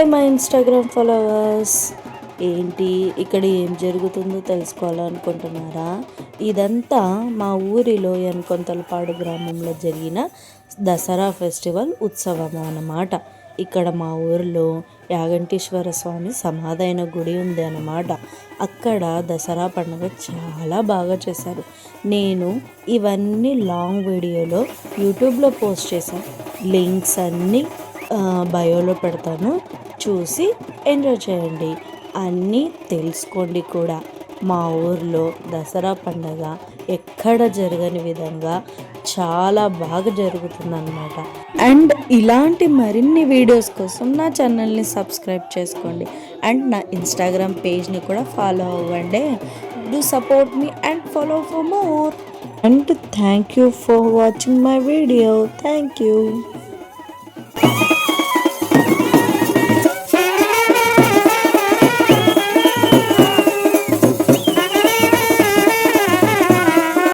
Hi my Instagram followers. ఏంటి ఇక్కడ ఏం జరుగుతుందో తెలుసుకోవాలనుకుంటున్నారా? ఇదంతా మా ఊరిలో ఎన్కొంతలపాడు గ్రామంలో జరిగిన దసరా ఫెస్టివల్ ఉత్సవం అన్నమాట. ఇక్కడ మా ఊరిలో యాగంటీశ్వర స్వామి సమాధైన గుడి ఉంది అన్నమాట. అక్కడ దసరా పండుగ చాలా బాగా చేశారు. నేను ఇవన్నీ లాంగ్ వీడియోలో యూట్యూబ్లో పోస్ట్ చేశాను. లింక్స్ అన్నీ బయోలో పెడతాను, చూసి ఎంజాయ్ చేయండి, అన్నీ తెలుసుకోండి కూడా. మా ఊర్లో దసరా పండగ ఎక్కడ జరగని విధంగా చాలా బాగా జరుగుతుందన్నమాట. అండ్ ఇలాంటి మరిన్ని వీడియోస్ కోసం నా ఛానల్ని సబ్స్క్రైబ్ చేసుకోండి అండ్ నా ఇన్స్టాగ్రామ్ పేజ్ని కూడా ఫాలో అవ్వండి. Do support me and follow for more. And thank you for watching my video. Thank you.